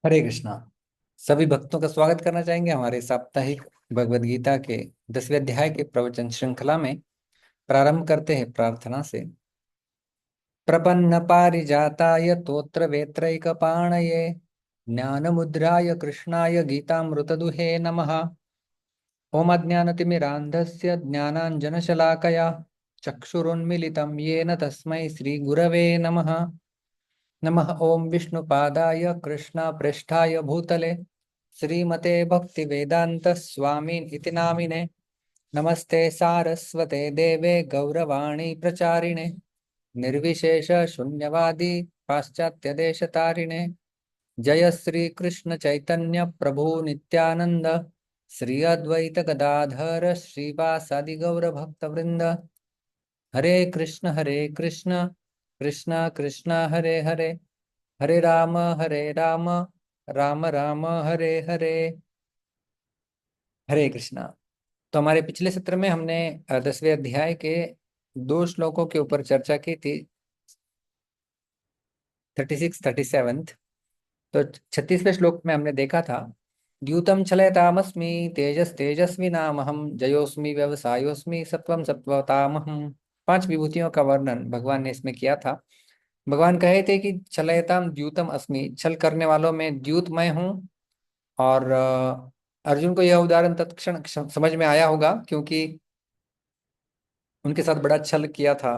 हरे कृष्णा। सभी भक्तों का स्वागत करना चाहेंगे हमारे साप्ताहिक भगवत गीता के 10वें अध्याय के प्रवचन श्रृंखला में। प्रारंभ करते हैं प्रार्थना से। प्रपन्न पारिजाताय तोत्र वेत्रैकपाणये ज्ञान मुद्राय कृष्णाय गीतामृतदुहे नमः। ओम अज्ञानतिमिरान्धस्य ज्ञानाञ्जनशलाकया चक्षुरुन्मिलितं येन तस्मै श्रीगुरवे नमः। नमः ओम विष्णुपादाय कृष्णप्रेष्ठाय भूतले श्रीमते भक्तिवेदांत स्वामिन् इति नामिने। नमस्ते सारस्वते देवे गौरवाणी प्रचारिणे निर्विशेष शून्यवादी पाश्चात्य देशतारिणे। जय श्री कृष्ण चैतन्य प्रभु नित्यानंद श्री अद्वैत गदाधर श्रीवासादि गौर भक्त वृंद। हरे कृष्ण कृष्ण कृष्ण हरे हरे हरे राम राम राम हरे हरे। हरे कृष्णा। तो हमारे पिछले सत्र में हमने 10वें अध्याय के दो श्लोकों के ऊपर चर्चा की थी, 36 37। तो 36वें श्लोक में हमने देखा था, द्यूतम छलयतामस्मि तेजस तेजस्वी नामहम जयोस्मि व्यवसायोस्मि सत्वम सत्वतामहम। पांच विभूतियों का वर्णन भगवान ने इसमें किया था। भगवान कहे थे कि छलयताम द्यूतम अस्मि, छल करने वालों में द्यूत मैं हूँ। और अर्जुन को यह उदाहरण तत्क्षण समझ में आया होगा, क्योंकि उनके साथ बड़ा छल किया था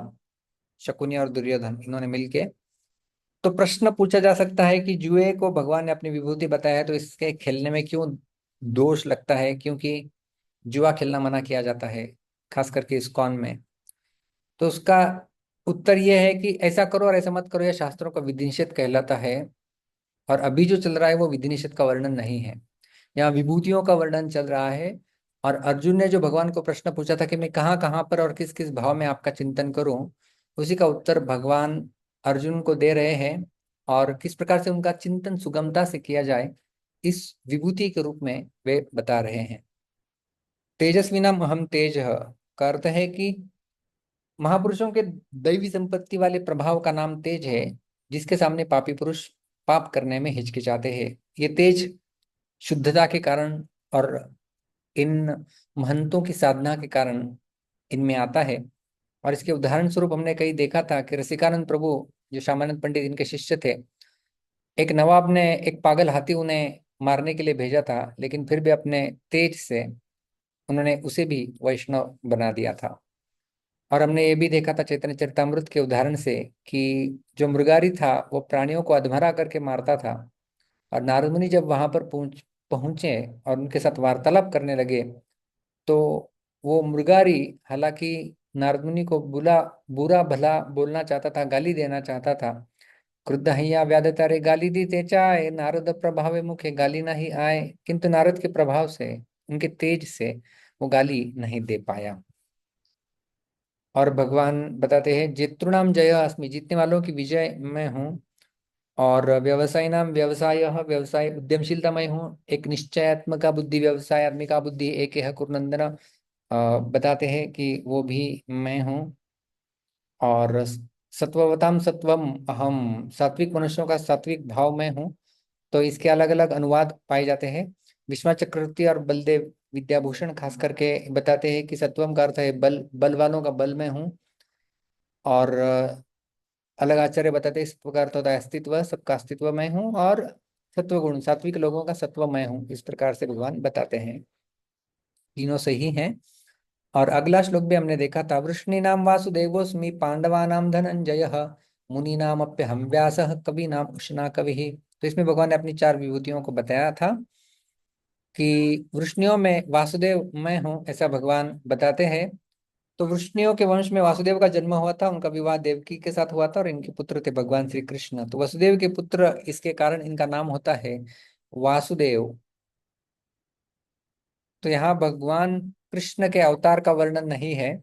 शकुनी और दुर्योधन, इन्होंने मिलके। तो प्रश्न पूछा जा सकता है कि जुए को भगवान ने अपनी विभूति बताया है, तो इसके खेलने में क्यों दोष लगता है? क्योंकि जुआ खेलना मना किया जाता है, खास करके इस्कॉन में। तो उसका उत्तर यह है कि ऐसा करो और ऐसा मत करो, यह शास्त्रों का विधि निषेध कहलाता है। और अभी जो चल रहा है वो विधि निषेध का वर्णन नहीं है, यहाँ विभूतियों का वर्णन चल रहा है। और अर्जुन ने जो भगवान को प्रश्न पूछा था कि मैं कहाँ कहाँ पर और किस किस भाव में आपका चिंतन करूं, उसी का उत्तर भगवान अर्जुन को दे रहे हैं। और किस प्रकार से उनका चिंतन सुगमता से किया जाए, इस विभूति के रूप में वे बता रहे हैं। तेजस्विनाम अहम तेज का अर्थ है कि महापुरुषों के दैवी संपत्ति वाले प्रभाव का नाम तेज है, जिसके सामने पापी पुरुष पाप करने में हिचकिचाते हैं। ये तेज शुद्धता के कारण और इन महंतों की साधना के कारण इनमें आता है। और इसके उदाहरण स्वरूप हमने कहीं देखा था कि रसिकानंद प्रभु, जो श्यामानंद पंडित इनके शिष्य थे, एक नवाब ने एक पागल हाथी उन्हें मारने के लिए भेजा था, लेकिन फिर भी अपने तेज से उन्होंने उसे भी वैष्णव बना दिया था। और हमने ये भी देखा था चैतन्य चरितामृत के उदाहरण से कि जो मृगारी था वो प्राणियों को अधमरा करके मारता था। और नारद मुनि जब वहां पर पहुंचे और उनके साथ वार्तालाप करने लगे, तो वो मृगारी, हालांकि नारद मुनि को बुला बुरा भला बोलना चाहता था, गाली देना चाहता था। क्रुद्ध हैया व्याध तारे गाली दी ते चाहे नारद प्रभावे मुखे गाली नहीं आए, किंतु नारद के प्रभाव से, उनके तेज से वो गाली नहीं दे पाया। और भगवान बताते हैं, जितृणाम जय अस्मि, जीतने वालों की विजय मैं हूँ। और व्यवसाय नाम व्यवसाय, व्यवसाय उद्यमशीलता मैं हूँ। एक निश्चयात्मक बुद्धि व्यवसाय आत्मिका बुद्धि एक है कुरनंदन, बताते हैं कि वो भी मैं हूँ। और सत्ववताम सत्वम अहम, सात्विक मनुष्यों का सात्विक भाव मैं हूँ। तो इसके अलग अलग अनुवाद पाए जाते हैं। विश्वनाथ चक्रवर्ती और बलदेव विद्याभूषण खास करके बताते हैं कि सत्वम का अर्थ है बल, बल वालों का बल मैं हूँ। और अलग आचार्य बताते हैं इस प्रकार तो होता है अस्तित्व, सबका अस्तित्व मैं हूँ। और सत्व गुण, सात्विक लोगों का सत्व मैं हूँ, इस प्रकार से भगवान बताते हैं। तीनों सही हैं। और अगला श्लोक भी हमने देखा था, वृष्णि नाम वासुदेवोस्मि पांडवा नाम धनंजय मुनि नाम अप्यहम व्यास कवि नाम उष्णा कवि। तो इसमें भगवान ने अपनी चार विभूतियों को बताया था कि वृष्णियों में वासुदेव मैं हूँ, ऐसा भगवान बताते हैं। तो वृष्णियों के वंश में वासुदेव का जन्म हुआ था, उनका विवाह देवकी के साथ हुआ था और इनके पुत्र थे भगवान श्री कृष्ण। तो वसुदेव के पुत्र, इसके कारण इनका नाम होता है वासुदेव। तो यहाँ भगवान कृष्ण के अवतार का वर्णन नहीं है,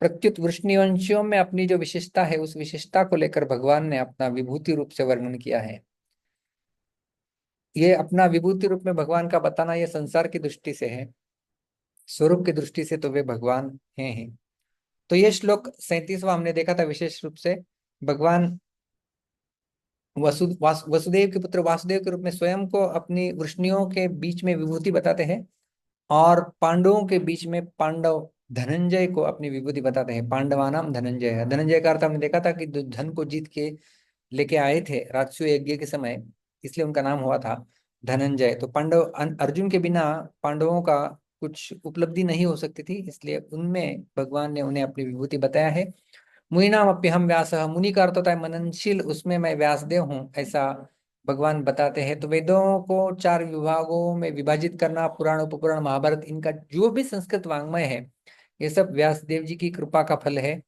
प्रत्युत वृष्णिवंशियों में अपनी जो विशेषता है उस विशेषता को लेकर भगवान ने अपना विभूति रूप से वर्णन किया है। ये अपना विभूति रूप में भगवान का बताना, ये संसार की दृष्टि से है, स्वरूप की दृष्टि से तो वे भगवान हैं। तो ये श्लोक 37वां हमने देखा था, विशेष रूप से भगवान वसुदेव के पुत्र वासुदेव के रूप में स्वयं को अपनी वृष्णियों के बीच में विभूति बताते हैं, और पांडवों के बीच में पांडव धनंजय को अपनी विभूति बताते हैं। पांडवानाम धनंजय है। धनंजय का अर्थ हमने देखा था कि जो धन को जीत के लेके आए थे राजसूय यज्ञ के समय, इसलिए उनका नाम हुआ था धनंजय। तो पांडव अर्जुन के बिना पांडवों का कुछ उपलब्धि नहीं हो सकती थी, इसलिए उनमें भगवान ने उन्हें अपनी विभूति बताया है। मुनीनाम अप्यहम व्यास, मुनि का अर्थ होता है मननशील, उसमें मैं व्यासदेव हूँ, ऐसा भगवान बताते हैं। तो वेदों को चार विभागों में विभाजित करना, पुराण उपपुराण महाभारत, इनका जो भी संस्कृत वाङ्मय है, ये सब व्यासदेव जी की कृपा का फल है।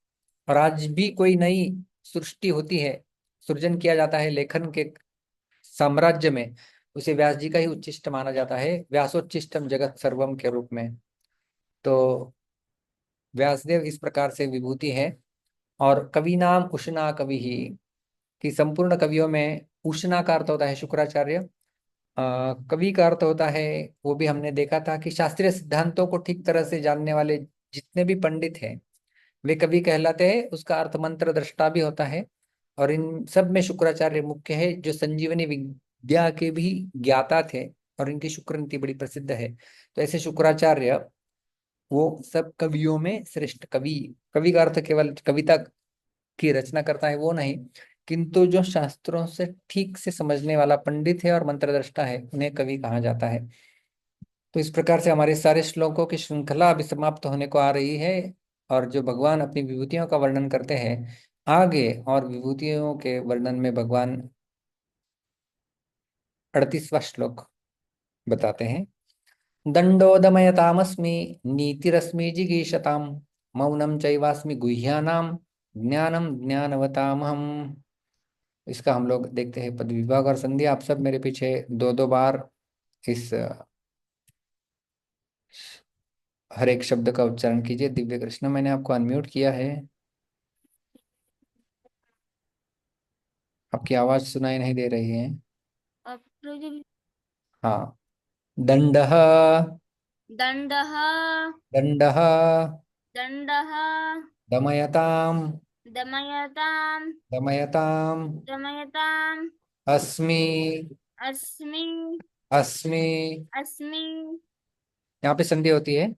और आज भी कोई नई सृष्टि होती है, सृजन किया जाता है लेखन के साम्राज्य में, उसे व्यास जी का ही उच्चिष्ट माना जाता है, व्यासोच्चिष्टम जगत सर्वम के रूप में। तो व्यासदेव इस प्रकार से विभूति है। और कवि नाम उष्णा कवि ही, कि संपूर्ण कवियों में उष्णा का अर्थ होता है शुक्राचार्य। कवि का अर्थ होता है, वो भी हमने देखा था कि शास्त्रीय सिद्धांतों को ठीक तरह से जानने वाले जितने भी पंडित हैं वे कवि कहलाते हैं। उसका अर्थ मंत्र दृष्टा भी होता है। और इन सब में शुक्राचार्य मुख्य है, जो संजीवनी विद्या के भी ज्ञाता थे, और इनकी शुक्र नीति बड़ी प्रसिद्ध है। तो ऐसे शुक्राचार्य वो सब कवियों में श्रेष्ठ कवि। कवि का अर्थ केवल कविता की रचना करता है वो नहीं, किंतु जो शास्त्रों से ठीक से समझने वाला पंडित है और मंत्रद्रष्टा है, उन्हें कवि कहा जाता है। तो इस प्रकार से हमारे सारे श्लोकों की श्रृंखला अभी समाप्त होने को आ रही है। और जो भगवान अपनी विभूतियों का वर्णन करते हैं आगे, और विभूतियों के वर्णन में भगवान 38वां श्लोक बताते हैं। दंडोदमयतामस्मि नीतिरस्मि जिगीषताम मौनम चैवास्मि गुह्यानाम ज्ञानम ज्ञानवतामहम। इसका हम लोग देखते हैं पद विभाग और संधि। आप सब मेरे पीछे दो दो बार इस हर एक शब्द का उच्चारण कीजिए। दिव्य कृष्ण, मैंने आपको अनम्यूट किया है, आपकी आवाज सुनाई नहीं दे रही है। हाँ। दंडः दण्डः दंडः दण्डः दमयताम दमयताम् दमयताम दमयताम् अस्मि अस्मि अस्मि। अस्मि यहाँ पे संधि होती है।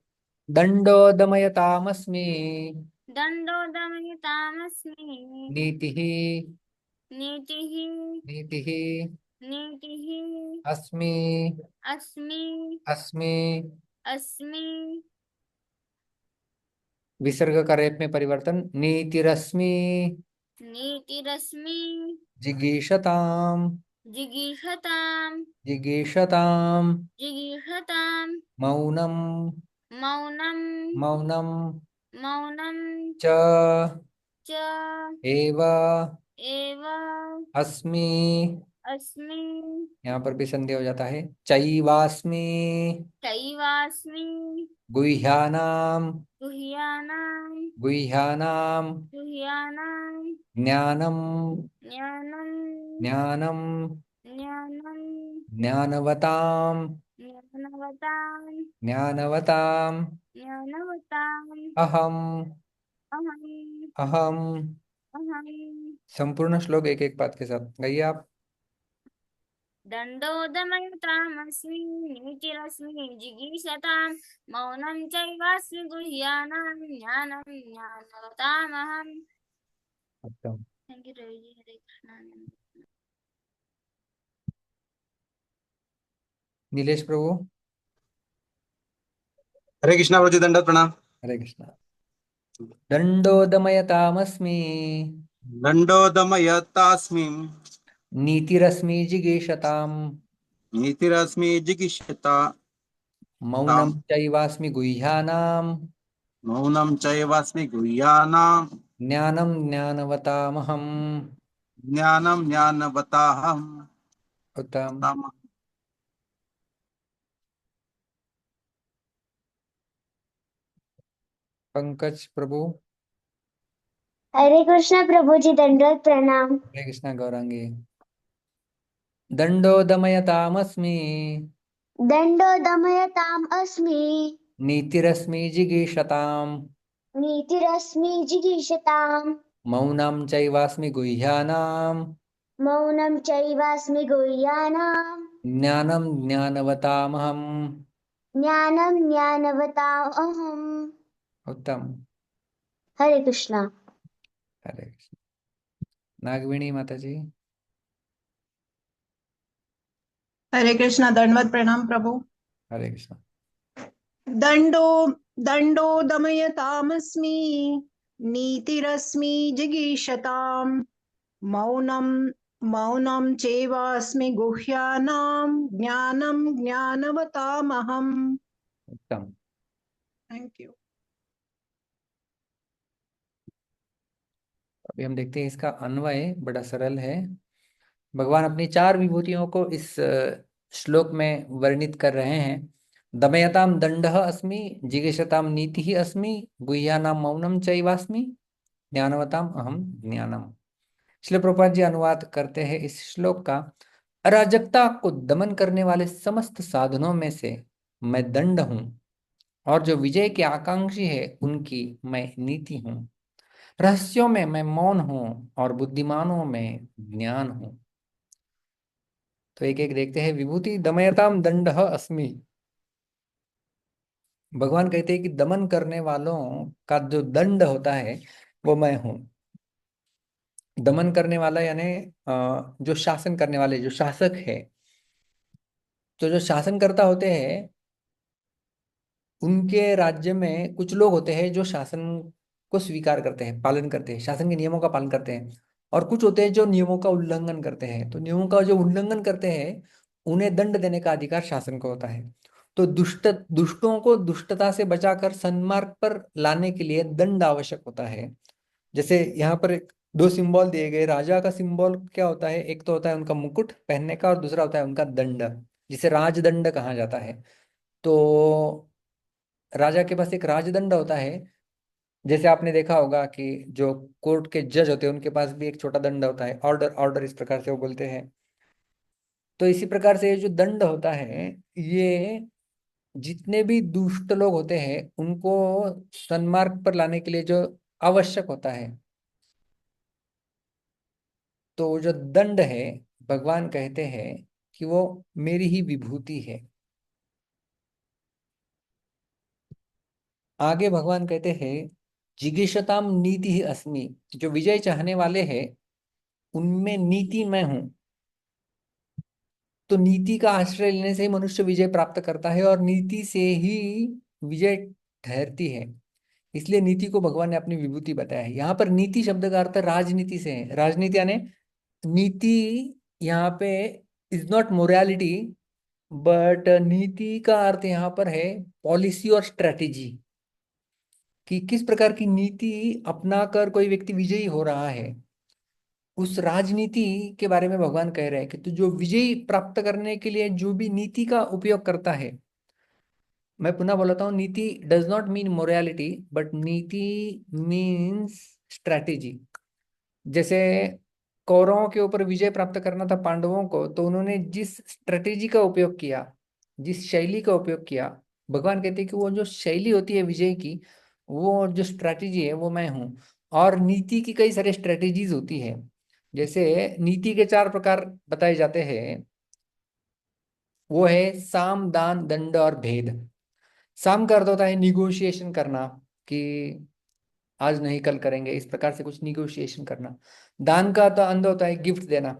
दंडो दमयतामस्मि दण्डो दमयतामस्मि नीतिः नीतिः नीतिः नीतिः अस्मि अस्मि अस्मि। अस्मि विसर्ग का रेप में परिवर्तन, नीतिरस्मि नीतिरस्मि जिगीषताम जिगीषताम् जिगीषताम जिगीषताम् मौनम मौनम् मौनम मौनम् च च एव एव अस्मि। अस्मि यहाँ पर भी संधि हो जाता है। चैवास्मि चैवास्मि गुह्यानाम गुह्यानाम् गुह्यानाम गुह्यानाम् ज्ञानम ज्ञानम् ज्ञानम ज्ञानम् ज्ञानवताम ज्ञानवताम् ज्ञानवताम ज्ञानवताम् अहम अहम् अहम। अहम् संपूर्ण श्लोक एक एक पाद के साथ गाइए आप। दण्डोदमयतामस्मि नीतिरस्मि जिगीषताम् मौनं चैवास्मि गुह्यानां ज्ञानं ज्ञानवतामहम्। उत्तम। Thank you Ravi ji. हरे कृष्णा। नीलेश प्रभु। हरे कृष्णा प्रभु जी, दंडवत प्रणाम। हरे कृष्णा। दंडो दमयतामस्मि दंडो दमयतास्मि नीतिरस्मि जिगीषताम् नीतिरस्मि जिगीषता मौनं ताम चैवास्मि गुह्यानाम् मौनं चैवास्मि गुह्यानां ज्ञानं ज्ञानवतामहम्। ज्ञानं ज्ञानवताहम्। उत्तम। पंकज प्रभु। हरे कृष्णा प्रभु जी, दंडवत प्रणाम। हरे कृष्णा गौरांगी। दंडो दमयतामस्मि दंडो दमयताम् अस्मि नीतिरस्मि जिगीषताम् नीतिरस्मि जिगीषताम् मौनं चैवास्मि गुह्यानाम् मौनं चैवास्मि गुह्यानां ज्ञानं ज्ञानवतामहम्। ज्ञानं ज्ञानवतामहम्। उत्तम। हरे कृष्णा। हरे कृष्ण। नागवेणी माता जी। हरे कृष्णा। दंडवत प्रणाम प्रभु। हरे कृष्ण। दंडो दंडो दमयतामस्मि नीतिरस्मि जिगीषताम् मौनं मौनं चैवास्मि गुह्यानां ज्ञानं ज्ञानवतामहम्। उत्तम। Thank you. अभी हम देखते हैं इसका अन्वय बड़ा सरल है। भगवान अपनी चार विभूतियों को इस श्लोक में वर्णित कर रहे हैं। दमयताम दंडः अस्मि, जिगीषताम नीतिः अस्मि, गुह्यानाम मौनम चैवास्मि, ज्ञानवताम अहम ज्ञानम। श्रील प्रभुपाद जी अनुवाद करते हैं इस श्लोक का। अराजकता को दमन करने वाले समस्त साधनों में से मैं दंड हूं, और जो विजय के आकांक्षी है उनकी मैं नीति हूं। रहस्यों में मैं मौन हूं, और बुद्धिमानों में ज्ञान हूं। तो एक एक देखते हैं। विभूति दमयताम दंडः अस्मि। भगवान कहते हैं कि दमन करने वालों का जो दंड होता है वो मैं हूं। दमन करने वाला यानी जो शासन करने वाले, जो शासक है। तो जो शासनकर्ता होते हैं, उनके राज्य में कुछ लोग होते हैं जो शासन को स्वीकार करते हैं, पालन करते हैं, शासन के नियमों का पालन करते हैं। और कुछ होते हैं जो नियमों का उल्लंघन करते हैं। तो नियमों का जो उल्लंघन करते हैं उन्हें दंड देने का अधिकार शासन को होता है। तो दुष्टों को दुष्टता से बचाकर सन्मार्ग पर लाने के लिए दंड आवश्यक होता है। जैसे यहाँ पर दो सिंबल दिए गए। राजा का सिंबल क्या होता है? एक तो होता है उनका मुकुट पहनने का, और दूसरा होता है उनका दंड, जिसे राजदंड कहा जाता है। तो राजा के पास एक राजदंड होता है। जैसे आपने देखा होगा कि जो कोर्ट के जज होते हैं उनके पास भी एक छोटा दंड होता है, ऑर्डर, ऑर्डर इस प्रकार से वो बोलते हैं। तो इसी प्रकार से ये जो दंड होता है, ये जितने भी दुष्ट लोग होते हैं उनको सन्मार्ग पर लाने के लिए जो आवश्यक होता है, तो वो जो दंड है, भगवान कहते हैं कि वो मेरी ही विभूति है। आगे भगवान कहते हैं जिगीषताम नीति ही अस्मि। जो विजय चाहने वाले हैं उनमें नीति मैं हूं। तो नीति का आश्रय लेने से ही मनुष्य विजय प्राप्त करता है, और नीति से ही विजय ठहरती है। इसलिए नीति को भगवान ने अपनी विभूति बताया है। यहाँ पर नीति शब्द का अर्थ राजनीति से है। राजनीति यानी नीति। यहाँ पे इज नॉट मोरालिटी, बट नीति का अर्थ यहाँ पर है पॉलिसी और स्ट्रेटेजी। कि किस प्रकार की नीति अपनाकर कोई व्यक्ति विजयी हो रहा है, उस राजनीति के बारे में भगवान कह रहे हैं कि तो जो विजय प्राप्त करने के लिए जो भी नीति का उपयोग करता है। मैं पुनः बोलता हूँ, नीति does not mean morality, but नीति मीन्स स्ट्रैटेजी। जैसे कौरवों के ऊपर विजय प्राप्त करना था पांडवों को, तो उन्होंने जिस स्ट्रेटेजी का उपयोग किया, जिस शैली का उपयोग किया, भगवान कहते हैं कि वो जो शैली होती है विजय की, वो जो स्ट्रेटेजी है वो मैं हूँ। और नीति की कई सारे स्ट्रेटेजीज होती है। जैसे नीति के चार प्रकार बताए जाते हैं। वो है साम, दान, दंड और भेद। साम का अर्थ होता है निगोशिएशन करना, कि आज नहीं कल करेंगे, इस प्रकार से कुछ निगोशिएशन करना। दान का तो अंध होता है गिफ्ट देना,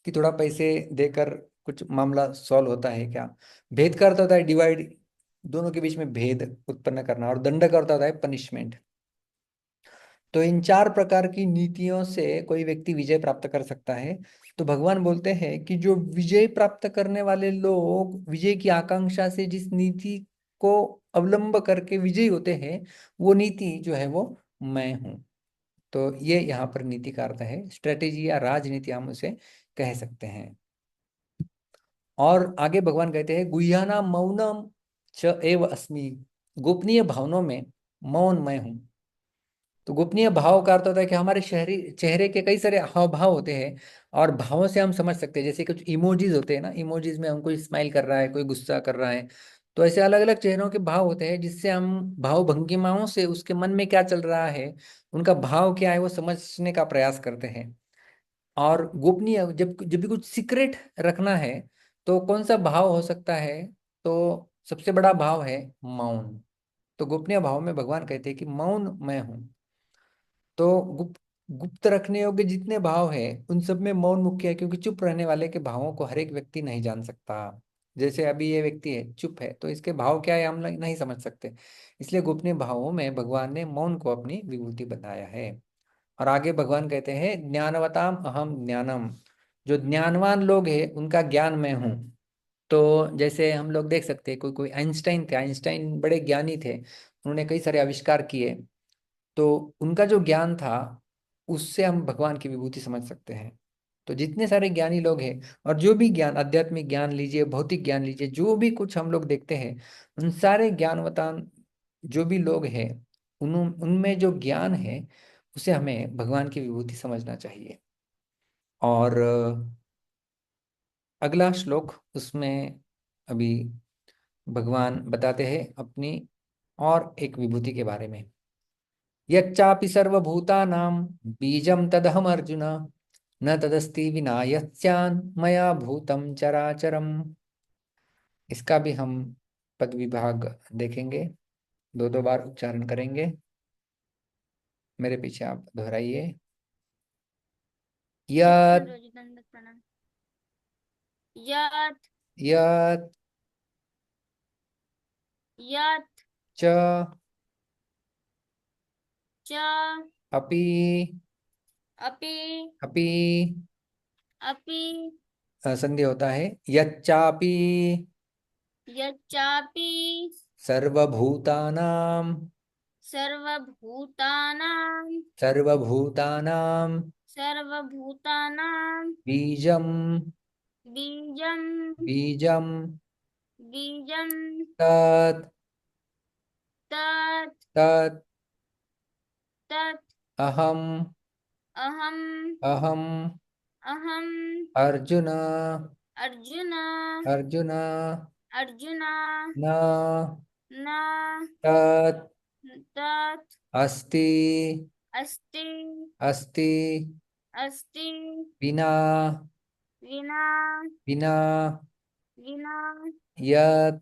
कि थोड़ा पैसे देकर कुछ मामला सॉल्व होता है क्या। भेद का अर्थ होता है डिवाइड, दोनों के बीच में भेद उत्पन्न करना। और दंड का अर्थ होता है पनिशमेंट। तो इन चार प्रकार की नीतियों से कोई व्यक्ति विजय प्राप्त कर सकता है। तो भगवान बोलते हैं कि जो विजय प्राप्त करने वाले लोग विजय की आकांक्षा से जिस नीति को अवलंब करके विजयी होते हैं, वो नीति जो है वो मैं हूं। तो ये यहाँ पर नीति का अर्थ है, स्ट्रेटेजी या राजनीति हम उसे कह सकते हैं। और आगे भगवान कहते हैं गुह्याना मौनम च एव अस्मि। गोपनीय भावनों में मौन मैं हूं। तो गोपनीय भाव का अर्थ होता है कि हमारे शहरी चेहरे के कई सारे हाव भाव होते हैं, और भावों से हम समझ सकते हैं। जैसे कुछ इमोजीज होते हैं ना, इमोजीज में हम कोई स्माइल कर रहा है, कोई गुस्सा कर रहा है। तो ऐसे अलग अलग चेहरों के भाव होते हैं, जिससे हम भाव भंगिमाओं से उसके मन में क्या चल रहा है, उनका भाव क्या है, वो समझने का प्रयास करते हैं। और गोपनीय, जब जब भी कुछ सीक्रेट रखना है तो कौन सा भाव हो सकता है? तो सबसे बड़ा भाव है मौन। तो गोपनीय भाव में भगवान कहते हैं कि मौन मैं हूं। तो गुप्त गुप्त रखने योग्य जितने भाव है उन सब में मौन मुख्य है, क्योंकि चुप रहने वाले के भावों को हर एक व्यक्ति नहीं जान सकता। जैसे अभी ये व्यक्ति है, चुप है, तो इसके भाव क्या है हम नहीं समझ सकते। इसलिए गोपनीय भावों में भगवान ने मौन को अपनी विभूति बनाया है। और आगे भगवान कहते हैं ज्ञानवताम अहम ज्ञानम। जो ज्ञानवान लोग हैं उनका ज्ञान मैं हूँ। तो जैसे हम लोग देख सकते हैं, कोई कोई आइंस्टाइन थे, आइंस्टाइन बड़े ज्ञानी थे, उन्होंने कई सारे आविष्कार किए। तो उनका जो ज्ञान था उससे हम भगवान की विभूति समझ सकते हैं। तो जितने सारे ज्ञानी लोग हैं, और जो भी ज्ञान, आध्यात्मिक ज्ञान लीजिए, भौतिक ज्ञान लीजिए, जो भी कुछ हम लोग देखते हैं, उन सारे ज्ञानवतान जो भी लोग हैं, उनमें जो ज्ञान है उसे हमें भगवान की विभूति समझना चाहिए। और अगला श्लोक, उसमें अभी भगवान बताते हैं अपनी और एक विभूति के बारे में। यच्चापि सर्वभूतानां बीजं तदहम अर्जुन, न तदस्ति विना यस्यान् मया भूतं चराचरम। इसका भी हम पद विभाग देखेंगे, दो दो बार उच्चारण करेंगे। मेरे पीछे आप दोहराइए। कृष्ण यत् रोजी दंडवत प्रणाम। यत् यत् यत् च च अपि अपि अपि अपि संधि होता है, यच्चापि यच्चापि सर्वभूतानां सर्वभूतानां सर्वभूतानां सर्वभूतानां बीजं बीजं बीजं बीजं तत् तत् तत् तत् अहम् अहम् अहम् अहम् अर्जुन अर्जुन अर्जुन अर्जुन न न तत् तत् अस्ति अस्ति अस्ति अस्ति विना विना विना विना यत्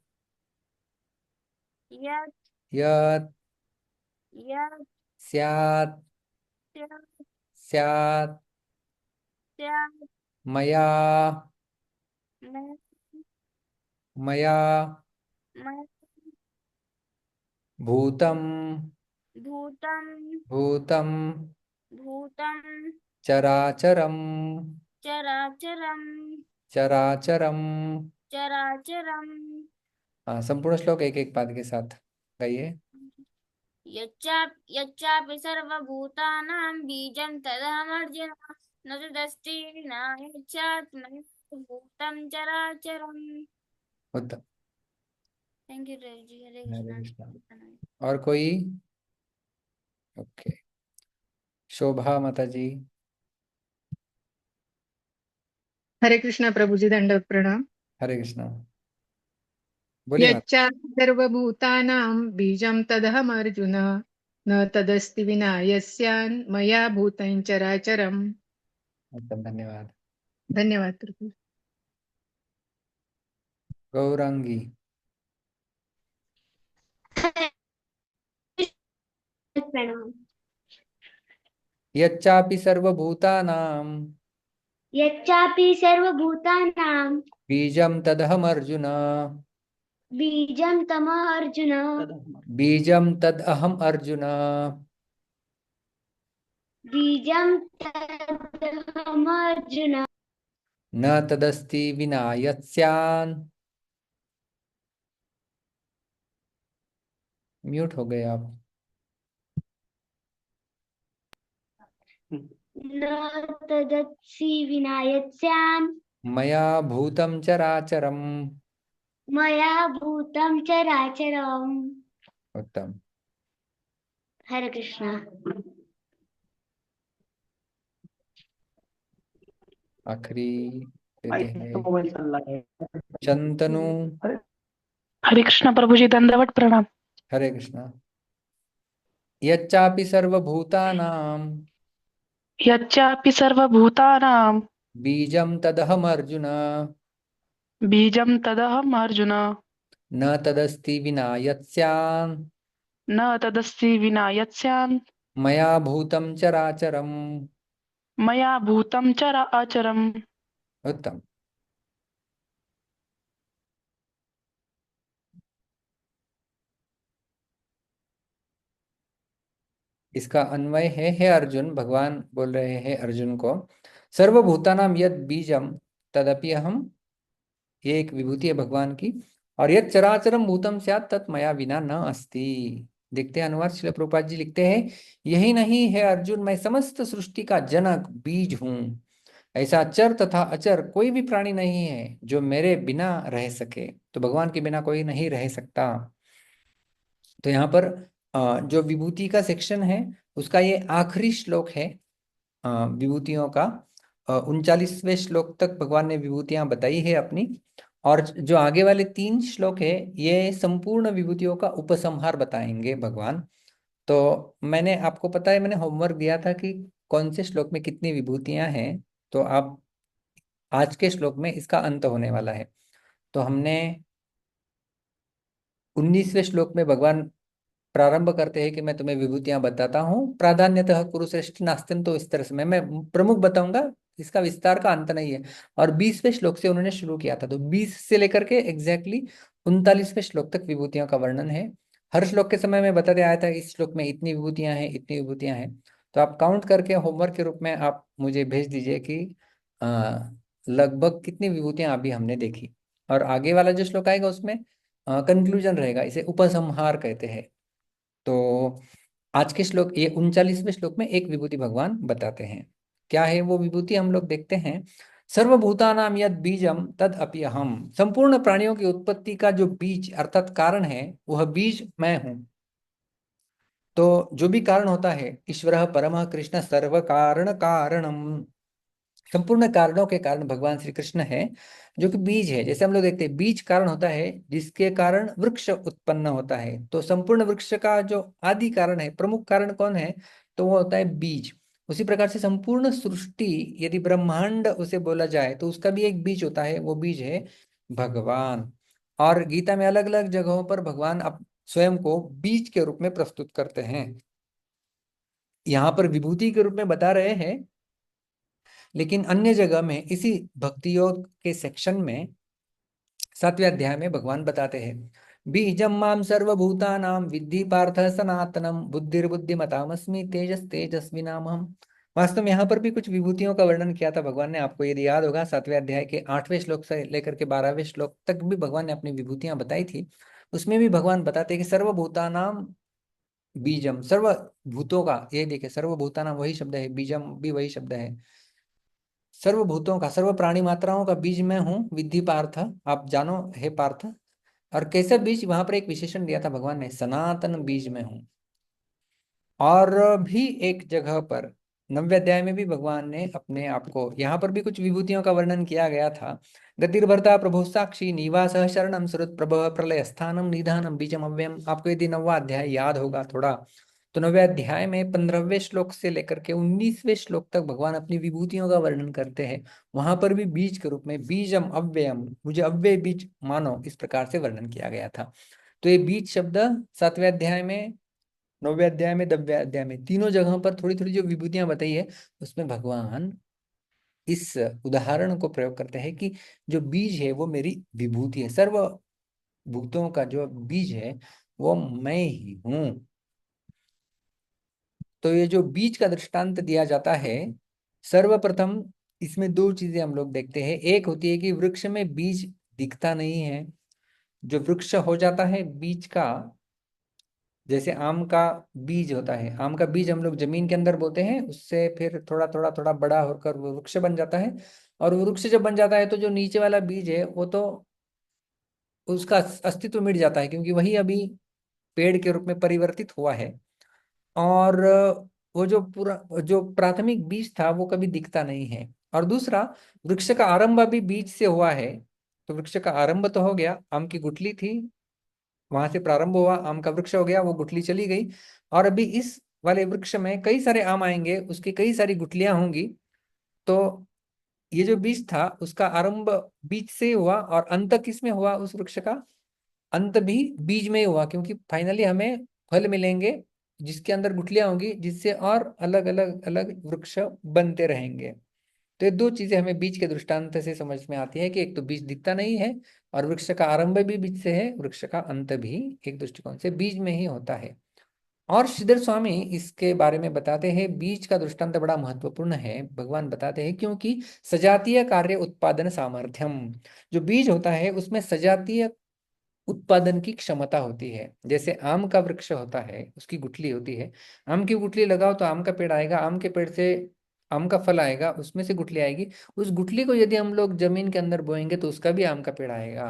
यत् यत् यत् स्यात् स्यात् स्यात् स्यात् मया मैं मया मैं भूतं भूतं भूतं भूतं चराचरम् चराचरं चराचरम्। चराचरम् हाँ, संपूर्ण श्लोक एक एक पाद के साथ गाइए। यच्चापि सर्वभूतानां बीजं तदहमर्जुन न तदस्ति विना यच्चात् मया भूतं चराचरम्। उत्तम। Thank you Ravi ji. हरे हरे कृष्णा। कृष्णा। और कोई? ओके, शोभा माता जी। हरे कृष्णा प्रभु जी, दंडवत प्रणाम। हरे कृष्णा। बोलिए माता। यच्चापि सर्वभूतानां बीजं तदहम् अर्जुन, न तदस्ति विना यस्यान् मया भूतं चराचरम्। उत्तम, धन्यवाद। धन्यवाद प्रभु। गौरांगी। प्रणाम। यच्चापि सर्वभूतानां यच्चापि सर्वभूतानां बीजं तदहम् अर्जुन, बीजं तमः अर्जुन, बीजं तदहम् अर्जुन, बीजं तदहम् अर्जुन, न तदस्ति विना यस्यान्। म्यूट हो गए आप। न तदस्ति विना यस्यान् मया भूतं चराचरम्। मया भूतं चराचरम्। उत्तम। हरे कृष्णा। आखिरी देते हैं शंतनु। हरे कृष्णा प्रभु जी, दंडवत प्रणाम। हरे कृष्णा। यच्चापि सर्वभूतानां यच्चापि सर्वभूतानां बीजं तदहम अर्जुन, बीजं तदहम् अर्जुन, न तदस्ति विना यत्स्यात् न तदस्ति विना यत्स्यात् मया भूतं चराचरम्। मया भूतं अचरम्। उत्तम। इसका अन्वय है, हे अर्जुन, भगवान बोल रहे हैं अर्जुन को, सर्वभूतानां यद बीजम तदपि अहम, ये एक विभूति है भगवान की, और यद चराचरम भूतम स्यात् तत् मया विना न अस्ति। देखते हैं अनुवाद, श्रील प्रभुपाद जी लिखते हैं, यही नहीं है अर्जुन, मैं समस्त सृष्टि का जनक बीज हूँ। ऐसा चर तथा अचर कोई भी प्राणी नहीं है जो मेरे बिना रह सके, तो भगवान के बिना कोई नहीं रह सकता। तो यहाँ पर जो विभूति का सेक्शन है उसका ये आखिरी श्लोक है विभूतियों का। 39वें श्लोक तक भगवान ने विभूतियां बताई है अपनी, और जो आगे वाले 3 श्लोक है ये संपूर्ण विभूतियों का उपसंहार बताएंगे भगवान। तो मैंने आपको पता है, मैंने होमवर्क दिया था कि कौन से श्लोक में कितनी विभूतियां हैं, तो आप आज के श्लोक में इसका अंत होने वाला है। तो हमने 19वें श्लोक में भगवान प्रारंभ करते हैं कि मैं तुम्हें विभूतियां बताता हूँ, प्राधान्यतः कुरु श्रेष्ठ नास्तिम, तो इस तरह से मैं प्रमुख बताऊंगा, इसका विस्तार का अंत नहीं है। और 20वें श्लोक से उन्होंने शुरू किया था, तो 20 से लेकर के एग्जैक्टली 39वें श्लोक तक विभूतियों का वर्णन है। हर श्लोक के समय में बताते आया था इस श्लोक में इतनी विभूतियां हैं, इतनी विभूतियां हैं। तो आप काउंट करके होमवर्क के रूप में आप मुझे भेज दीजिए कि लगभग कितनी विभूतियां अभी हमने देखी। और आगे वाला जो श्लोक आएगा उसमें कंक्लूजन रहेगा, इसे उपसंहार कहते हैं। तो आज के श्लोक, ये 39वें श्लोक में एक विभूति भगवान बताते हैं। क्या है वो विभूति, हम लोग देखते हैं। सर्वभूतानां यद बीजम तद अपि अहम, संपूर्ण प्राणियों की उत्पत्ति का जो बीज अर्थात कारण है वह बीज मैं हूं। तो जो भी कारण होता है, ईश्वर परमः कृष्ण सर्व कारण कारणम, संपूर्ण कारणों के कारण भगवान श्री कृष्ण है, जो कि बीज है। जैसे हम लोग देखते हैं बीज कारण होता है जिसके कारण वृक्ष उत्पन्न होता है, तो संपूर्ण वृक्ष का जो आदि कारण है, प्रमुख कारण कौन है, तो वो होता है बीज। उसी प्रकार से संपूर्ण सृष्टि, यदि ब्रह्मांड उसे बोला जाए तो उसका भी एक बीज होता है, वो बीज है भगवान। और गीता में अलग अलग जगहों पर भगवान स्वयं को बीज के रूप में प्रस्तुत करते हैं। यहाँ पर विभूति के रूप में बता रहे हैं, लेकिन अन्य जगह में इसी भक्ति योग के सेक्शन में 7वें अध्याय में भगवान बताते हैं, बीजम माम सर्वभूतानां विद्धि पार्थ सनातनम बुद्धिर्बुद्धिमतामस्मि तेजस तेजस्विनामहम्। वास्तव में यहाँ पर भी कुछ विभूतियों का वर्णन किया था भगवान ने, आपको यदि याद होगा 7वें अध्याय के 8वें श्लोक से लेकर के 12वें श्लोक तक भी भगवान ने अपनी विभूतियां बताई थी। उसमें भी भगवान बताते हैं कि सर्वभूतानां बीजम, सर्वभूतों का, ये देखिए सर्वभूतानां वही शब्द है, बीजम भी वही शब्द है, सर्वभूतों का, सर्व प्राणी मात्राओं का बीज मैं हूं, विद्धि पार्थ, आप जानो हे पार्थ। और कैसे बीज, वहां पर एक विशेषण दिया था भगवान ने, सनातन बीज में हूं। और भी एक जगह पर 9वें अध्याय में भी भगवान ने अपने आप को, यहाँ पर भी कुछ विभूतियों का वर्णन किया गया था। गतिर्भर्ता प्रभु साक्षी निवास शरणम सुरत प्रभव प्रलय स्थानम निधानम बीजम अव्ययम। आपको यदि 9वां अध्याय याद होगा थोड़ा, तो 9वें अध्याय में 15वें श्लोक से लेकर के 19वें श्लोक तक भगवान अपनी विभूतियों का वर्णन करते हैं। वहां पर भी बीज के रूप में बीजम अव्ययम, मुझे अव्यय बीज मानो, इस प्रकार से वर्णन किया गया था। तो ये बीज शब्द 7वें अध्याय में, 9वें अध्याय में, 10वें अध्याय में, तीनों जगहों पर थोड़ी थोड़ी जो विभूतियां बताई है उसमें भगवान इस उदाहरण को प्रयोग करते हैं कि जो बीज है वो मेरी विभूति है, सर्वभूतों का जो बीज है वो मैं ही हूं। तो ये जो बीज का दृष्टांत दिया जाता है, सर्वप्रथम इसमें 2 चीजें हम लोग देखते हैं। एक होती है कि वृक्ष में बीज दिखता नहीं है, जो वृक्ष हो जाता है बीज का, जैसे आम का बीज होता है, आम का बीज हम लोग जमीन के अंदर बोते हैं, उससे फिर थोड़ा थोड़ा थोड़ा बड़ा होकर वो वृक्ष बन जाता है। और वो वृक्ष जब बन जाता है तो जो नीचे वाला बीज है वो तो उसका अस्तित्व मिट जाता है, क्योंकि वही अभी पेड़ के रूप में परिवर्तित हुआ है। और वो जो पूरा जो प्राथमिक बीज था वो कभी दिखता नहीं है। और दूसरा, वृक्ष का आरंभ अभी बीज से हुआ है, तो वृक्ष का आरंभ तो हो गया, आम की गुठली थी, वहां से प्रारंभ हुआ, आम का वृक्ष हो गया, वो गुठली चली गई, और अभी इस वाले वृक्ष में कई सारे आम आएंगे, उसकी कई सारी गुठलियां होंगी। तो ये जो बीज था उसका आरंभ बीज से हुआ और अंत किस में हुआ उस वृक्ष का? अंत भी बीज में ही हुआ, क्योंकि फाइनली हमें फल मिलेंगे जिसके अंदर गुठलियां होंगी, जिससे और अलग अलग अलग वृक्ष बनते रहेंगे। तो ये दो चीजें हमें बीज के दृष्टांत से समझ में आती है कि एक तो बीज दिखता नहीं है और वृक्ष का आरंभ भी बीज से है, वृक्ष का अंत भी एक दृष्टिकोण से बीज में ही होता है। और श्रीधर स्वामी इसके बारे में बताते हैं, बीज का दृष्टांत बड़ा महत्वपूर्ण है। भगवान बताते हैं क्योंकि सजातीय कार्य उत्पादन सामर्थ्यम, जो बीज होता है उसमें सजातीय उत्पादन की क्षमता होती है। जैसे आम का वृक्ष होता है, उसकी गुठली होती है, आम की गुठली लगाओ तो आम का पेड़ आएगा, आम के पेड़ से आम का फल आएगा, उसमें से गुठली आएगी। उस गुठली को यदि हम लोग जमीन के अंदर बोएंगे तो उसका भी आम का पेड़ आएगा।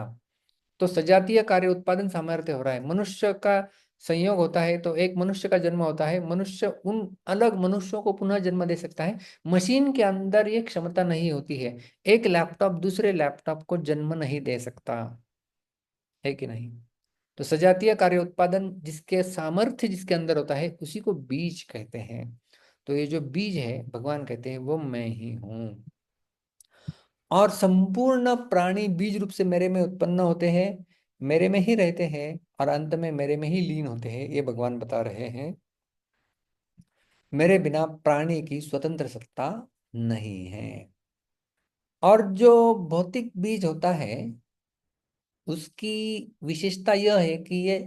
तो सजातीय कार्य उत्पादन सामर्थ्य हो रहा है। मनुष्य का संयोग होता है तो एक मनुष्य का जन्म होता है, मनुष्य उन अलग मनुष्यों को पुनः जन्म दे सकता है। मशीन के अंदर ये क्षमता नहीं होती है। एक लैपटॉप दूसरे लैपटॉप को जन्म नहीं दे सकता है कि नहीं? तो सजातीय कार्य उत्पादन जिसके सामर्थ्य जिसके अंदर होता है उसी को बीज कहते हैं। तो ये जो बीज है भगवान कहते हैं वो मैं ही हूं। और संपूर्ण प्राणी बीज रूप से मेरे में उत्पन्न होते हैं, मेरे में ही रहते हैं और अंत में मेरे में ही लीन होते हैं, ये भगवान बता रहे हैं। मेरे बिना प्राणी की स्वतंत्र सत्ता नहीं है। और जो भौतिक बीज होता है उसकी विशेषता यह है कि ये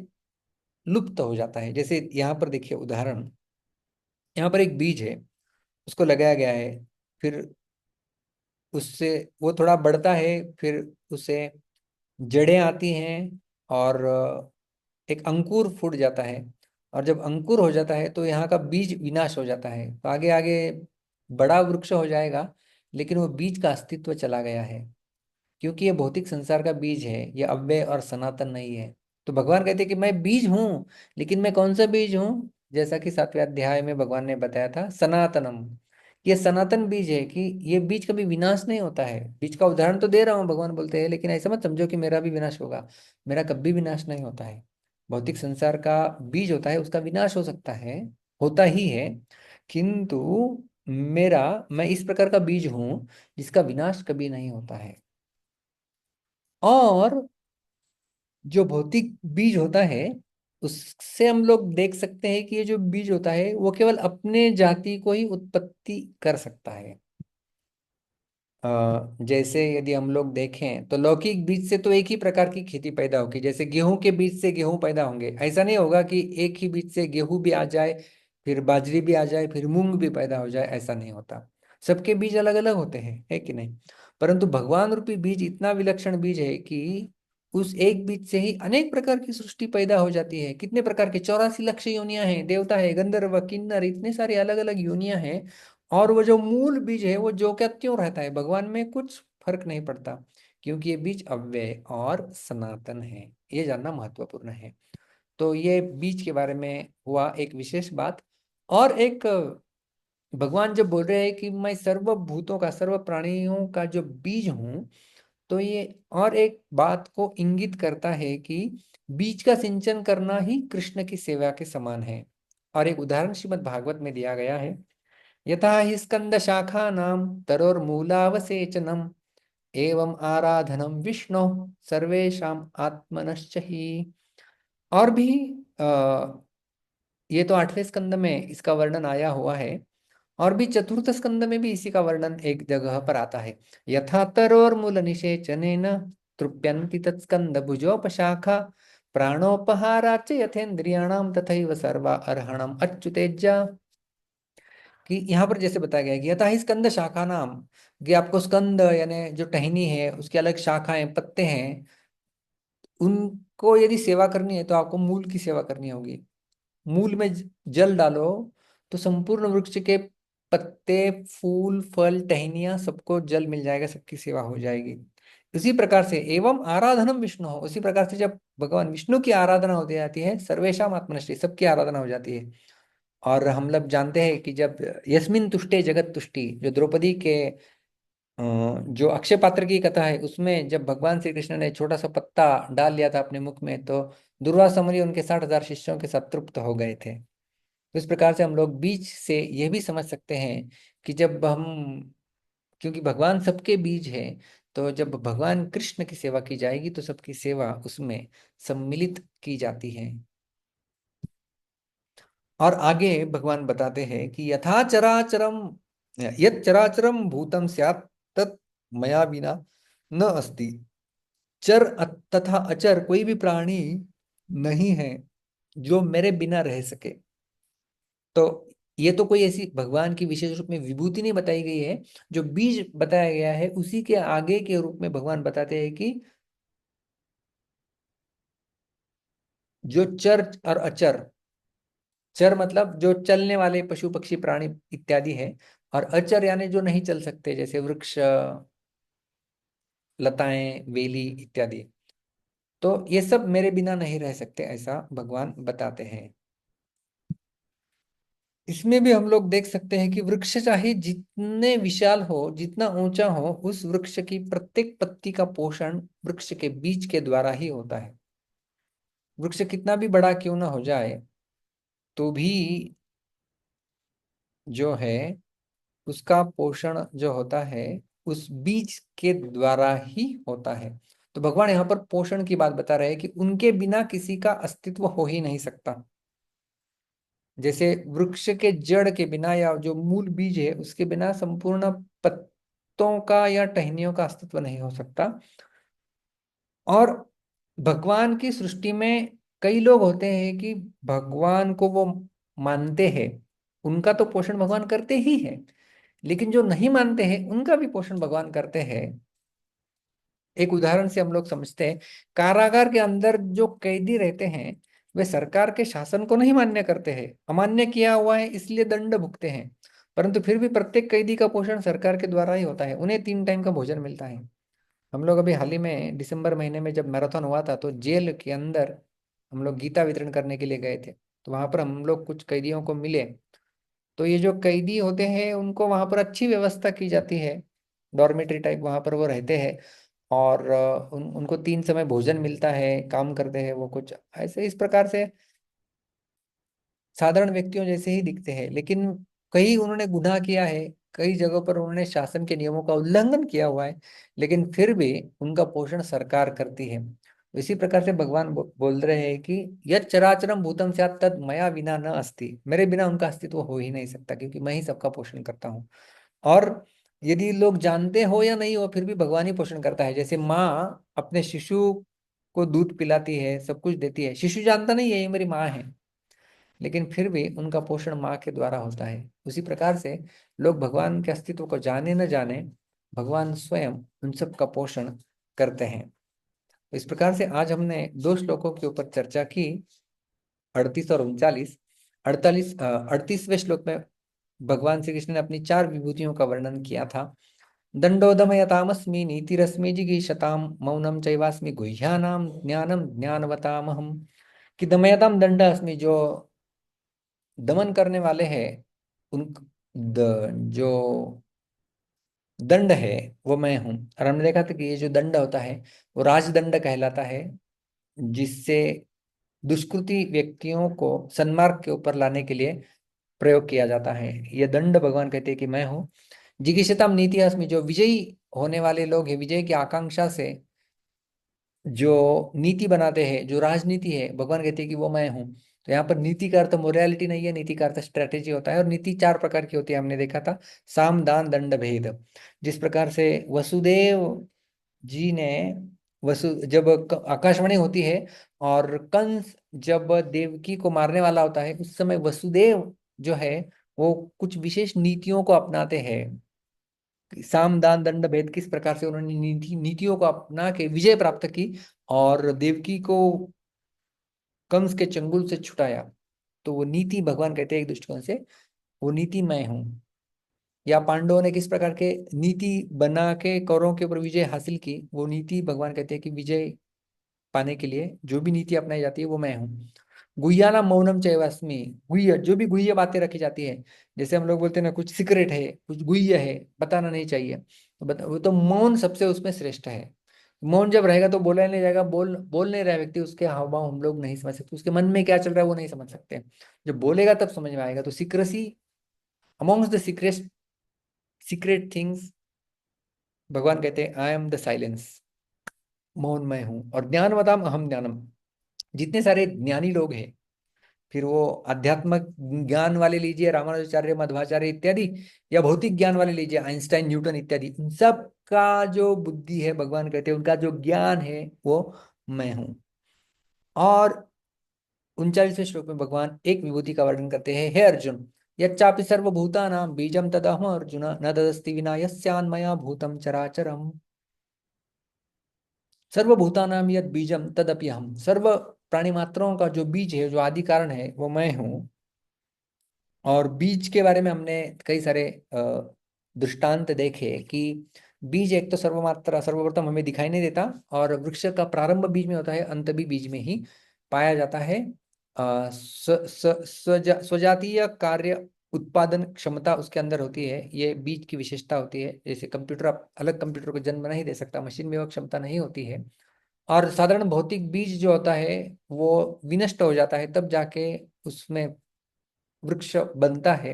लुप्त हो जाता है। जैसे यहाँ पर देखिए उदाहरण, यहाँ पर एक बीज है, उसको लगाया गया है, फिर उससे वो थोड़ा बढ़ता है, फिर उसे जड़ें आती हैं और एक अंकुर फूट जाता है। और जब अंकुर हो जाता है तो यहाँ का बीज विनाश हो जाता है, तो आगे आगे बड़ा वृक्ष हो जाएगा, लेकिन वो बीज का अस्तित्व चला गया है, क्योंकि ये भौतिक संसार का बीज है, ये अव्यय और सनातन नहीं है। तो भगवान कहते हैं कि मैं बीज हूं, लेकिन मैं कौन सा बीज हूं? जैसा कि 7वें अध्याय में भगवान ने बताया था, सनातनम। ये सनातन बीज है कि ये बीज कभी विनाश नहीं होता है। बीज का उदाहरण तो दे रहा हूँ भगवान बोलते हैं, लेकिन ऐसा मत समझो कि मेरा भी विनाश होगा। मेरा कभी विनाश नहीं होता है। भौतिक संसार का बीज होता है, उसका विनाश हो सकता है, होता ही है, किंतु मेरा, मैं इस प्रकार का बीज हूं जिसका विनाश कभी नहीं होता है। और जो भौतिक बीज होता है उससे हम लोग देख सकते हैं कि ये जो बीज होता है वो केवल अपने जाति को ही उत्पत्ति कर सकता है। जैसे यदि हम लोग देखें तो लौकिक बीज से तो एक ही प्रकार की खेती पैदा होगी। जैसे गेहूं के बीज से गेहूं पैदा होंगे, ऐसा नहीं होगा कि एक ही बीज से गेहूं भी आ जाए, फिर बाजरी भी आ जाए, फिर मूंग भी पैदा हो जाए, ऐसा नहीं होता। सबके बीज अलग अलग होते हैं, है कि नहीं? परंतु भगवान रूपी बीज इतना विलक्षण बीज है कि उस एक बीज से ही अनेक प्रकार की सृष्टि पैदा हो जाती है। कितने प्रकार के 84 लाख योनियां हैं, देवता है, गंधर्व, किन्नर, इतने सारे अलग अलग योनियां हैं। और वो जो मूल बीज है वो जो क्या त्यों रहता है, भगवान में कुछ फर्क नहीं पड़ता, क्योंकि ये बीज अव्यय और सनातन है। ये जानना महत्वपूर्ण है। तो ये बीज के बारे में हुआ एक विशेष बात। और एक भगवान जब बोल रहे हैं कि मैं सर्वभूतों का, सर्व प्राणियों का जो बीज हूं, तो ये और एक बात को इंगित करता है कि बीज का सिंचन करना ही कृष्ण की सेवा के समान है। और एक उदाहरण श्रीमद् भागवत में दिया गया है, यथा हि स्कंद शाखानां तरोर्मूलावसेचनम् एवं आराधनम विष्णु सर्वेषां आत्मनश्च ही। और भी ये तो 8वें स्कंद में इसका वर्णन आया हुआ है, और भी चतुर्थ स्कंद में भी इसी का वर्णन एक जगह पर आता है। यथा तरोर्मूल निषेचनेन तृप्यन्ति तत्स्कंद भुजोपशाखा प्राणोपहाराच यथेन्द्रियाणाम तथैव सर्वा अर्हणम अच्युतेज्या। कि यहाँ पर जैसे बताया गया है कि यथा ही स्कंद शाखा नाम, कि आपको स्कंद यानी जो टहनी है उसकी अलग शाखाएं, पत्ते हैं, उनको यदि सेवा करनी है तो आपको मूल की सेवा करनी होगी। मूल में जल डालो तो संपूर्ण वृक्ष के पत्ते, फूल, फल, टहनियां, सबको जल मिल जाएगा, सबकी सेवा हो जाएगी। उसी प्रकार से एवं आराधनम विष्णु हो, उसी प्रकार से जब भगवान विष्णु की आराधना होती जाती है, सर्वेशाम आत्मनश्री, सबकी आराधना हो जाती है। और हम लोग जानते हैं कि जब यस्मिन तुष्टे जगत तुष्टि, जो द्रौपदी के जो अक्षय पात्र की कथा है उसमें जब भगवान श्री कृष्ण ने छोटा सा पत्ता डाल लिया था अपने मुख में, तो दुर्वासा मुनि उनके 60,000 शिष्यों के साथ तृप्त हो गए थे। तो इस प्रकार से हम लोग बीज से यह भी समझ सकते हैं कि जब हम, क्योंकि भगवान सबके बीज है, तो जब भगवान कृष्ण की सेवा की जाएगी तो सबकी सेवा उसमें सम्मिलित की जाती है। और आगे भगवान बताते हैं कि यथा चराचरम यत् चराचरम भूतम स्यात् तत् मया बिना न अस्ति। तथा अचर कोई भी प्राणी नहीं है जो मेरे बिना रह सके। तो ये तो कोई ऐसी भगवान की विशेष रूप में विभूति नहीं बताई गई है, जो बीज बताया गया है उसी के आगे के रूप में भगवान बताते हैं कि जो चर और अचर, चर मतलब जो चलने वाले पशु पक्षी प्राणी इत्यादि है, और अचर यानी जो नहीं चल सकते, जैसे वृक्ष, लताएं, वेली इत्यादि। तो ये सब मेरे बिना नहीं रह सकते, ऐसा भगवान बताते हैं। इसमें भी हम लोग देख सकते हैं कि वृक्ष चाहे जितने विशाल हो, जितना ऊंचा हो, उस वृक्ष की प्रत्येक पत्ती का पोषण वृक्ष के बीज के द्वारा ही होता है। वृक्ष कितना भी बड़ा क्यों ना हो जाए तो भी जो है उसका पोषण जो होता है उस बीज के द्वारा ही होता है। तो भगवान यहाँ पर पोषण की बात बता रहे हैं कि उनके बिना किसी का अस्तित्व हो ही नहीं सकता। जैसे वृक्ष के जड़ के बिना या जो मूल बीज है उसके बिना संपूर्ण पत्तों का या टहनियों का अस्तित्व नहीं हो सकता। और भगवान की सृष्टि में कई लोग होते हैं कि भगवान को वो मानते हैं, उनका तो पोषण भगवान करते ही है, लेकिन जो नहीं मानते हैं उनका भी पोषण भगवान करते हैं। एक उदाहरण से हम लोग समझते हैं, कारागार के अंदर जो कैदी रहते हैं वे सरकार के शासन को नहीं मान्य करते हैं, अमान्य किया हुआ है इसलिए दंड भुगते हैं, परंतु फिर भी प्रत्येक कैदी का पोषण सरकार के द्वारा ही होता है, उन्हें 3 टाइम का भोजन मिलता है। हम लोग अभी हाल ही में दिसंबर महीने में जब मैराथन हुआ था तो जेल के अंदर हम लोग गीता वितरण करने के लिए गए थे, तो वहां पर हम लोग कुछ कैदियों को मिले। तो ये जो कैदी होते हैं उनको वहां पर अच्छी व्यवस्था की जाती है, डॉर्मेट्री टाइप वहां पर वो रहते हैं, और उनको 3 समय भोजन मिलता है, काम करते हैं वो कुछ ऐसे इस प्रकार से साधारण व्यक्तियों जैसे ही दिखते हैं। लेकिन कई उन्होंने गुनाह किया है, कई जगहों पर उन्होंने शासन के नियमों का उल्लंघन किया हुआ है, लेकिन फिर भी उनका पोषण सरकार करती है। इसी प्रकार से भगवान बोल रहे हैं कि यत् चराचरम भूतम स्यात् तद मया विना न अस्ति। मेरे बिना उनका अस्तित्व हो ही नहीं सकता, क्योंकि मैं ही सबका पोषण करता हूँ। और यदि लोग जानते हो या नहीं हो, फिर भी भगवान ही पोषण करता है। जैसे माँ अपने शिशु को दूध पिलाती है, सब कुछ देती है, शिशु जानता नहीं है ये मेरी माँ है, लेकिन फिर भी उनका पोषण माँ के द्वारा होता है। उसी प्रकार से लोग भगवान के अस्तित्व को जाने न जाने, भगवान स्वयं उन सब का पोषण करते हैं। इस प्रकार से आज हमने 2 श्लोकों के ऊपर चर्चा की, 38 और 39। 38वें श्लोक में भगवान श्री कृष्ण ने अपनी 4 विभूतियों का वर्णन किया था। दंडोदमयतामस्मि नीतिरस्मि जिगीषताम मौनम चैवास्मि गुह्यानाम ज्ञानम ज्ञानवतामहम। कि दमयताम दंड अस्मि, जो दमन करने वाले हैं उन जो दंड है वो मैं हूं। और हमने देखा था कि ये जो दंड होता है वो राजदंड कहलाता है, जिससे दुष्कृति व्यक्तियों को सन्मार्ग के ऊपर लाने के लिए प्रयोग किया जाता है। ये दंड भगवान कहते हैं कि मैं हूँ। जिगीषताम नीति अस्मि, जो विजयी होने वाले लोग हैं, विजय की आकांक्षा से जो नीति बनाते हैं, जो राजनीति है, भगवान कहते हैं कि वो मैं हूँ। तो यहाँ पर नीति का अर्थ मोरालिटी नहीं है, नीति का अर्थ स्ट्रेटेजी होता है। और नीति 4 प्रकार की होती है, हमने देखा था, साम दान दंड भेद। जिस प्रकार से वसुदेव जी ने जब आकाशवाणी होती है और कंस जब देवकी को मारने वाला होता है, उस समय वसुदेव जो है वो कुछ विशेष नीतियों को अपनाते हैं। साम दान दंड भेद, किस प्रकार से उन्होंने नीतियों को अपना के विजय प्राप्त की और देवकी को कंस के चंगुल से छुटाया। तो वो नीति भगवान कहते हैं एक दृष्टिकोण से वो नीति मैं हूं। या पांडवों ने किस प्रकार के नीति बना के कौरवों के ऊपर विजय हासिल की, वो नीति भगवान कहते हैं कि विजय पाने के लिए जो भी नीति अपनाई जाती है वो मैं हूँ। गुह्याना मौनम चैवास्मि, गुह्य जो भी गुह्य बातें रखी जाती है, जैसे हम लोग बोलते हैं ना कुछ सीक्रेट है, कुछ गुह्य है, बताना नहीं चाहिए, तो वो तो मौन सबसे उसमें श्रेष्ठ है। मौन जब रहेगा तो बोला नहीं जाएगा, बोल नहीं रहा व्यक्ति, उसके हाव भाव हम लोग नहीं समझ सकते, उसके मन में क्या चल रहा है वो नहीं समझ सकते। जब बोलेगा तब समझ में आएगा। तो secrecy amongst the secret things, भगवान कहते हैं आई एम द साइलेंस, मौन मैं हूं। और ज्ञानवताम अहम ज्ञानम, जितने सारे ज्ञानी लोग हैं, फिर वो आध्यात्मिक ज्ञान वाले लीजिए, रामानुजाचार्य, मध्वाचार्य इत्यादि, या भौतिक ज्ञान वाले लीजिए, आइंस्टाइन, न्यूटन इत्यादि, उन सब का जो बुद्धि है, भगवान कहते हैं उनका जो ज्ञान है वो मैं हूं। और 39वें श्लोक में भगवान एक विभूति का वर्णन करते हैं, हे अर्जुन, यच्चापि सर्वभूतानां बीजं तदहम अर्जुन न तदस्ति विना यस्यान्मया भूतं चराचरम। सर्वभूतानां यद बीजम तदपि हम, सर्व प्राणी मात्रों का जो बीज है, जो आदि कारण है, वो मैं हूं। और बीज के बारे में हमने कई सारे दृष्टांत देखे कि बीज एक तो सर्वमात्रा सर्वप्रथम हमें दिखाई नहीं देता, और वृक्ष का प्रारंभ बीज में होता है, अंत भी बीज में ही पाया जाता है। स्वजातीय कार्य उत्पादन क्षमता उसके अंदर होती है, ये बीज की विशेषता होती है। जैसे कंप्यूटर, अलग कंप्यूटर को जन्म नहीं दे सकता, मशीन में वो क्षमता नहीं होती है। और साधारण भौतिक बीज जो होता है वो विनष्ट हो जाता है, तब जाके उसमें वृक्ष बनता है।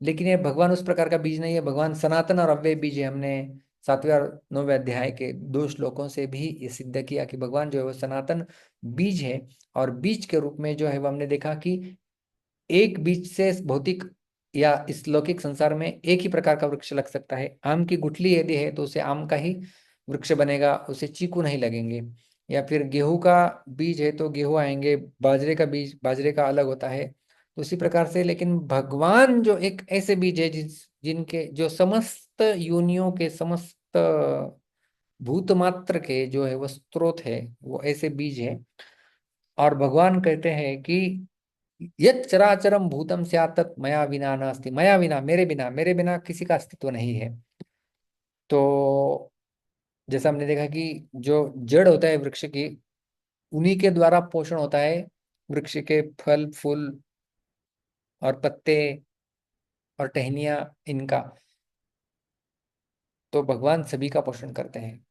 लेकिन ये भगवान उस प्रकार का बीज नहीं है, भगवान सनातन और अव्यय बीज है। हमने 7वें और 9वें अध्याय के 2 श्लोकों से भी ये सिद्ध किया कि भगवान जो है वो सनातन बीज है। और बीज के रूप में जो है वो हमने देखा कि एक बीज से भौतिक या इस लौकिक संसार में एक ही प्रकार का वृक्ष लग सकता है। आम की गुठली यदि है तो उसे आम का ही वृक्ष बनेगा, उसे चीकू नहीं लगेंगे। या फिर गेहूं का बीज है तो गेहूं आएंगे, बाजरे का बीज बाजरे का अलग होता है। तो उसी प्रकार से, लेकिन भगवान जो एक ऐसे बीज है जिनके जो समस्त योनियों के, समस्त भूत मात्र के जो है वो स्रोत है, वो ऐसे बीज है। और भगवान कहते हैं कि यत् चराचरम भूतम स्यात् तत् मया विना नास्ति, मया विना, मेरे बिना किसी का अस्तित्व नहीं है। तो जैसा हमने देखा कि जो जड़ होता है वृक्ष की, उन्हीं के द्वारा पोषण होता है वृक्ष के फल फूल और पत्ते और टहनियाँ इनका। तो भगवान सभी का पोषण करते हैं।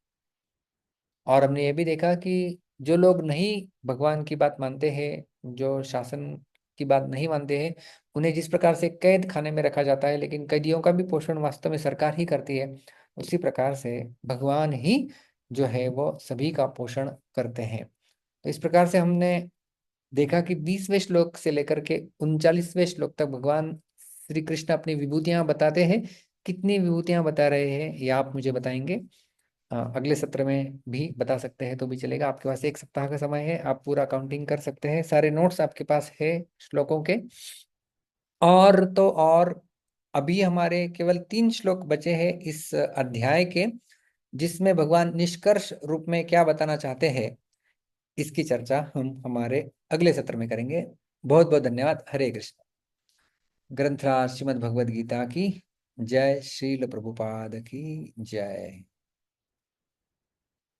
और हमने ये भी देखा कि जो लोग नहीं भगवान की बात मानते हैं, जो शासन की बात नहीं मानते हैं, उन्हें जिस प्रकार से कैद खाने में रखा जाता है, लेकिन कैदियों का भी पोषण वास्तव में सरकार ही करती है, उसी प्रकार से भगवान ही जो है वो सभी का पोषण करते हैं। तो इस प्रकार से हमने देखा कि 20वें श्लोक से लेकर के 39वें श्लोक तक भगवान श्री कृष्ण अपनी विभूतियां बताते हैं। कितनी विभूतियां बता रहे हैं ये आप मुझे बताएंगे। अगले सत्र में भी बता सकते हैं तो भी चलेगा। आपके पास 1 सप्ताह का समय है, आप पूरा काउंटिंग कर सकते हैं, सारे नोट्स आपके पास है श्लोकों के। और तो और अभी हमारे केवल 3 श्लोक बचे हैं इस अध्याय के, जिसमें भगवान निष्कर्ष रूप में क्या बताना चाहते हैं, इसकी चर्चा हम हमारे अगले सत्र में करेंगे। बहुत बहुत धन्यवाद। हरे कृष्ण। ग्रंथराज श्रीमद् भगवद गीता की जय, श्रील प्रभुपाद की जय।